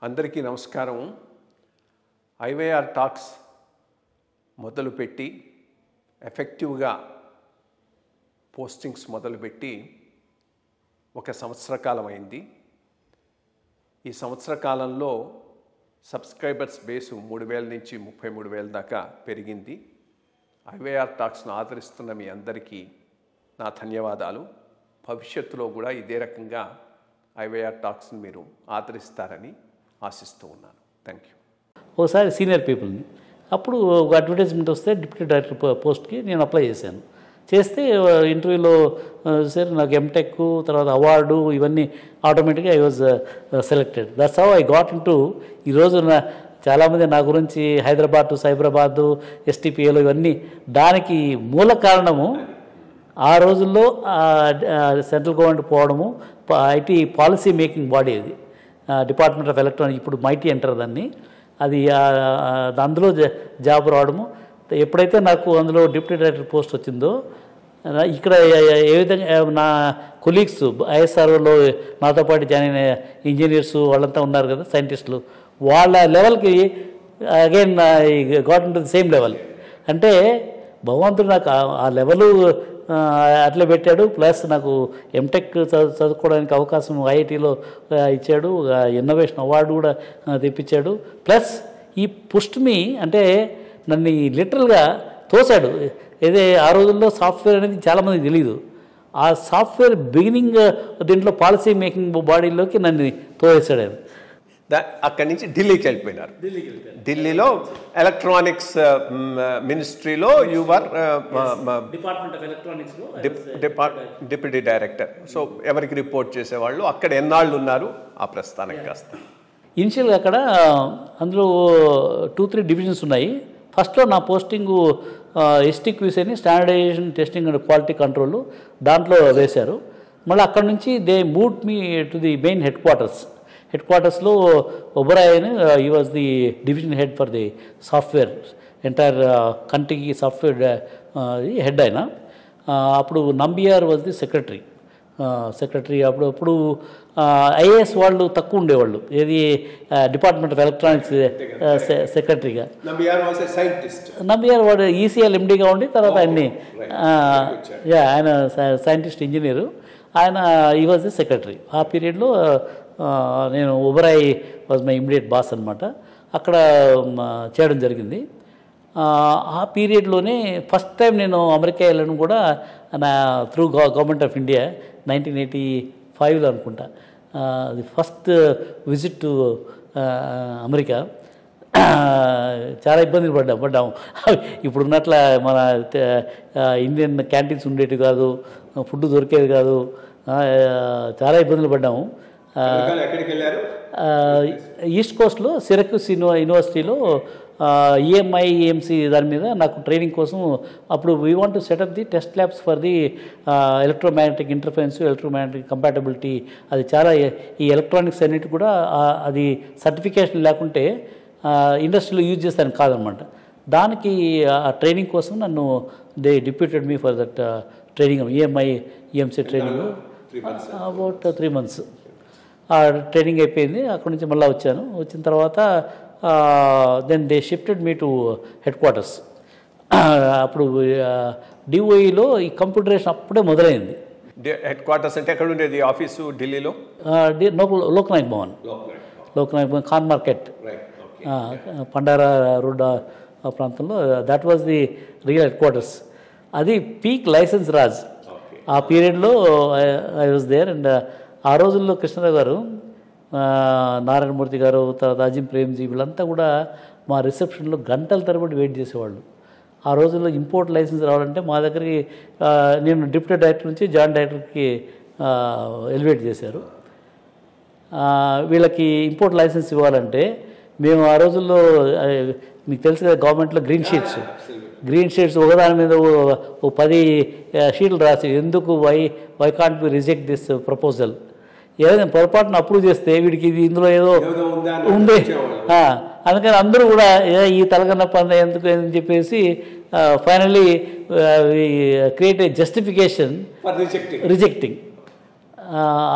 అందరికీ నమస్కారం. IYR talks మొదలుపెట్టి ఎఫెక్టివ్గా పోస్టింగ్స్ మొదలుపెట్టి ఒక సంవత్సర కాలం అయింది. ఈ సంవత్సర కాలంలో సబ్స్క్రైబర్స్ బేసు 3,000 నుంచి 33,000 దాకా పెరిగింది. ఐవైఆర్ టాక్స్ను ఆదరిస్తున్న మీ అందరికీ నా ధన్యవాదాలు. భవిష్యత్తులో కూడా ఇదే రకంగా ఐవైఆర్ టాక్స్ని మీరు ఆదరిస్తారని ఆశిస్తూ ఉన్నాను. Thank you. ఒకసారి సీనియర్ పీపుల్ని అప్పుడు ఒక అడ్వర్టైజ్మెంట్ వస్తే డిప్యూటీ డైరెక్టర్ పోస్ట్కి నేను అప్లై చేశాను. చేస్తే ఇంటర్వ్యూలో సార్ నాకు ఎంటెక్ తర్వాత అవార్డు ఇవన్నీ ఆటోమేటిక్గా I was selected. That's how I got in to ఈరోజు చాలామంది నా గురించి హైదరాబాద్ సైబరాబాదు ఎస్టీపీఏలో ఇవన్నీ దానికి మూల కారణము ఆ రోజుల్లో సెంట్రల్ గవర్నమెంట్ పోవడము, ఐటీ పాలసీ మేకింగ్ బాడీ అది డిపార్ట్మెంట్ ఆఫ్ ఎలక్ట్రానిక్, ఇప్పుడు మైటీ అంటారు దాన్ని. అది అందులో జాబ్ రావడము, ఎప్పుడైతే నాకు అందులో డిప్యూటీ డైరెక్టర్ పోస్ట్ వచ్చిందో ఇక్కడ ఏ విధంగా నా కొలీగ్స్ ఐఎస్ఆర్ఓలో నాతో పాటు జాయిన్ అయిన ఇంజనీర్స్ వాళ్ళంతా ఉన్నారు కదా, సైంటిస్టులు, వాళ్ళ లెవెల్కి again got in to the same level. అంటే భగవంతుడు నాకు ఆ లెవెలు అట్లా పెట్టాడు. ప్లస్ నాకు ఎంటెక్ చదువుకోవడానికి అవకాశం ఐఐటీలో ఇచ్చాడు, ఇన్నోవేషన్ అవార్డు కూడా తెప్పించాడు. ప్లస్ ఈ పుష్ట్ మీ అంటే నన్ను లిటరల్గా తోసాడు. ఏదే ఆ రోజుల్లో సాఫ్ట్వేర్ అనేది చాలామందికి తెలియదు. ఆ సాఫ్ట్వేర్ బిగినింగ్ దీంట్లో పాలసీ మేకింగ్ బాడీలోకి నన్ను తోసేసాడు ఆయన. అక్కడి నుంచి ఢిల్లీకి వెళ్ళిపోయినారు. ఢిల్లీలో ఎలక్ట్రానిక్స్ మినిస్ట్రీలో యువర్ డిపార్ట్మెంట్ ఆఫ్ ఎలక్ట్రానిక్స్లో డిప్యూటీ డైరెక్టర్. సో ఎవరికి రిపోర్ట్ చేసేవాళ్ళు, అక్కడ ఎన్నాళ్ళు ఉన్నారు ఆ ప్రస్థానం కాస్త? ఇనిషియల్గా అక్కడ అందులో 2-3 డివిజన్స్ ఉన్నాయి. ఫస్ట్లో నా పోస్టింగు ఎస్టీక్యూసీ అని standardization testing and quality control దాంట్లో వేశారు. మళ్ళీ అక్కడ నుంచి they moved me to the main head క్వార్టర్స్లో ఒబరాయన్ ఈ was the division head for the software, entire కంట్రీకి సాఫ్ట్వేర్ హెడ్ ఆయన. అప్పుడు నంబియార్ వాజ్ ది సెక్రటరీ. అప్పుడు ఐఏఎస్ వాళ్ళు తక్కువ ఉండేవాళ్ళు, ఏది డిపార్ట్మెంట్ ఆఫ్ ఎలక్ట్రానిక్స్ సెక్రటరీగా. నంబియార్ వాడు ఈసీఎల్ ఎండీగా ఉండి తర్వాత ఆయన సైంటిస్ట్ ఇంజనీరు, ఆయన ఈ వాజ్ ది సెక్రటరీ. ఆ పీరియడ్లో నేను Oberoi was my immediate boss అనమాట. అక్కడ చేయడం జరిగింది. ఆ పీరియడ్లోనే ఫస్ట్ టైం నేను అమెరికా వెళ్ళడం కూడా నా త్రూ గవర్నమెంట్ ఆఫ్ ఇండియా 1985లో అనుకుంటా. The first visit to America. చాలా ఇబ్బందులు పడ్డాము. ఇప్పుడున్నట్ల మన ఇండియన్ క్యాంటీన్స్ ఉండేవి కాదు, ఫుడ్ దొరికేది కాదు, చాలా ఇబ్బందులు పడ్డాము. ఈస్ట్ కోస్ట్లో సిరక్యూస్ యూనివర్సిటీలో ఈఎంఐ-EMC దాని మీద నాకు ట్రైనింగ్ కోసం అప్పుడు we want to set up the test labs for the electromagnetic interference, electromagnetic compatibility. అది చాలా ఈ ఎలక్ట్రానిక్స్ అన్నిటి కూడా అది సర్టిఫికేషన్ లేకుంటే ఇండస్ట్రీలో యూజ్ చేస్తాను కాదనమాట. దానికి ఆ ట్రైనింగ్ కోసం నన్ను they deputed me for that training, EMI-EMC training. About 3 months ఆ ట్రైనింగ్ అయిపోయింది. అక్కడి నుంచి మళ్ళీ వచ్చాను. వచ్చిన తర్వాత then they shifted me to head quarters. అప్పుడు డిఓఈలో ఈ కంప్యూటరేషన్ అప్పుడే మొదలైంది. హెడ్ క్వార్టర్స్ అంటే ఎక్కడ ఉండేది ఆఫీసు? ఢిల్లీలో లోక్నాయక్ భవన్, ఖాన్ మార్కెట్, పండారా రోడ్ ప్రాంతంలో. That was the real head quarters. అది పీక్ లైసెన్స్ రాజ్. ఆ పీరియడ్లో ఐ వాజ్ దేర్. అండ్ ఆ రోజుల్లో కృష్ణరావు గారు, నారాయణమూర్తి గారు, తర్వాత అజిం ప్రేమ్జీ వీళ్ళంతా కూడా మా రిసెప్షన్లో గంటల తరబడి వెయిట్ చేసేవాళ్ళు. ఆ రోజుల్లో ఇంపోర్ట్ లైసెన్స్ రావాలంటే మా దగ్గరికి నేను డిప్యూటీ డైరెక్టర్ నుంచి జాయింట్ డైరెక్టర్కి ఎలివేట్ చేశారు. వీళ్ళకి ఇంపోర్ట్ లైసెన్స్ ఇవ్వాలంటే మేము ఆ రోజుల్లో మీకు తెలుసు కదా, గవర్నమెంట్లో గ్రీన్ షీట్స్ ఒకదాని మీద 10 షీట్లు రాసి, ఎందుకు why can't be reject this proposal, ఏదైనా పొరపాటున అప్రూవ్ చేస్తే వీడికి ఇది ఇందులో ఏదో ఉంది, అందుకని అందరూ కూడా ఈ తలకన్న పని ఎందుకు అని చెప్పేసి finally create a justification rejecting.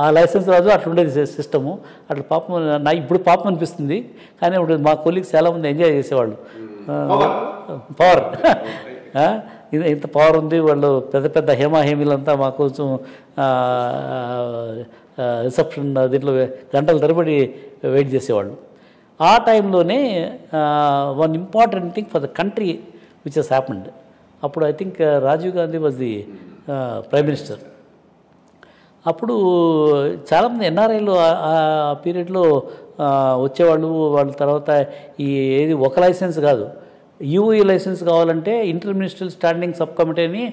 ఆ లైసెన్స్ రాజు అట్లుండేది సిస్టము. అట్లా పాపం ఇప్పుడు పాపం అనిపిస్తుంది, కానీ ఇప్పుడు మా కొలీగ్స్ చాలామంది ఎంజాయ్ చేసేవాళ్ళు. పవర్ ఇంత పవర్ ఉంది, వాళ్ళు పెద్ద పెద్ద హేమీలంతా మా కోసం రిసెప్షన్ దీంట్లో గంటల తరబడి వెయిట్ చేసేవాళ్ళు. ఆ టైంలోనే one important thing for the country which has happened. అప్పుడు I think Rajiv Gandhi was the prime minister. అప్పుడు చాలామంది ఎన్ఆర్ఐలు ఆ పీరియడ్లో వచ్చేవాళ్ళు. వాళ్ళ తర్వాత ఏది ఒక లైసెన్స్ కాదు, యూఈ లైసెన్స్ కావాలంటే inter ministerial standing sub committee అని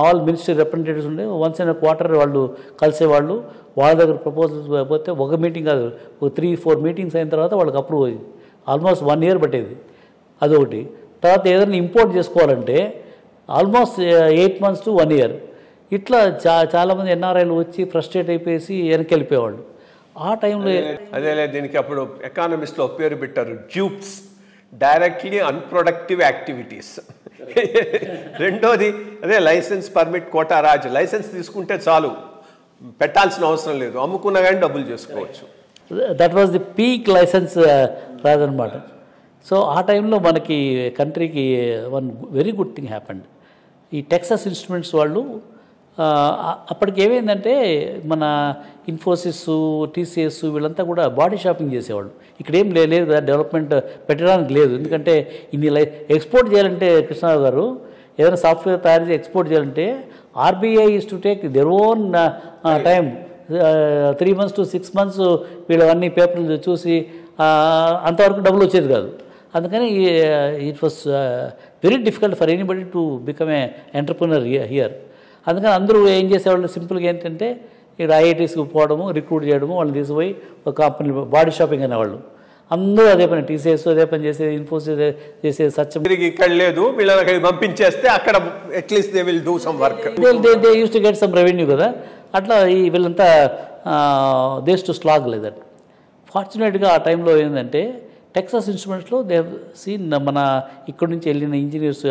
ఆల్ మినిస్ట్రీ రిప్రజెంటేటివ్స్ ఉండే. వన్స్ ఇన్ క్వార్టర్ వాళ్ళు కలిసేవాళ్ళు. వాళ్ళ దగ్గర ప్రపోజల్స్ పోతే ఒక మీటింగ్ కాదు, 3-4 మీటింగ్స్ అయిన తర్వాత వాళ్ళకి అప్రూవ్ అయ్యేది. ఆల్మోస్ట్ 1 year పట్టేది అదొకటి. తర్వాత ఏదైనా ఇంపోర్ట్ చేసుకోవాలంటే ఆల్మోస్ట్ 8 months to 1 year. ఇట్లా చాలామంది ఎన్ఆర్ఐలు వచ్చి ఫ్రస్ట్రేట్ అయిపోయేసి వెనక్కి వెళ్ళిపోయేవాళ్ళు. ఆ టైంలో అదేలే, దీనికి అప్పుడు ఎకానమిస్ట్లో పేరు పెట్టారు, డ్యూప్స్, డైరెక్ట్లీ అన్ప్రొడక్టివ్ యాక్టివిటీస్. రెండోది అదే license, permit, quota raj. License తీసుకుంటే చాలు, పెట్టాల్సిన అవసరం లేదు, అమ్ముకున్నా కానీ డబ్బులు చేసుకోవచ్చు. That was the peak license రాదనమాట. సో ఆ టైంలో మనకి కంట్రీకి one very good thing happened. ఈ టెక్సాస్ ఇన్స్ట్రుమెంట్స్ వాళ్ళు అప్పటికి ఏమైందంటే మన ఇన్ఫోసిస్, టీసీఎస్ వీళ్ళంతా కూడా బాడీ షాపింగ్ చేసేవాళ్ళు. ఇక్కడ ఏం లేదు కదా, డెవలప్మెంట్ పెట్టడానికి లేదు. ఎందుకంటే ఇన్ని ఎక్స్పోర్ట్ చేయాలంటే కృష్ణరావు గారు ఏదైనా సాఫ్ట్వేర్ తయారు చేసి ఎక్స్పోర్ట్ చేయాలంటే RBI is to take there own time. 3 months to 6 months వీళ్ళవన్నీ పేపర్లు చూసి అంతవరకు డబ్బులు వచ్చేది కాదు. అందుకని it was very difficult for anybody to become a entrepreneur here. అందుకని అందరూ ఏం చేసేవాళ్ళు, సింపుల్గా ఏంటంటే ఇక్కడ ఐఐటీస్కి పోవడము, రిక్రూట్ చేయడము, వాళ్ళని తీసుకుపోయి ఒక కంపెనీ బాడీ షాపింగ్ అనేవాళ్ళు. అందరూ అదే పని, టీసీఎస్ అదే పని చేసేది, ఇన్ఫోసిస్ చేసేది. సత్యం తిరిగి ఇక్కడ లేదు, వీళ్ళని అక్కడికి పంపించేస్తే అక్కడ at least they will do some work. They use to get some revenue కదా. అట్లా వీళ్ళంతా దేశ్ టు స్లాగ్ లేదట్. ఫార్చునేట్గా ఆ టైంలో ఏంటంటే టెక్సాస్ ఇన్స్ట్రుమెంట్స్లో దే హ్యావ్ సీన్ మన ఇక్కడ నుంచి వెళ్ళిన ఇంజనీర్స్,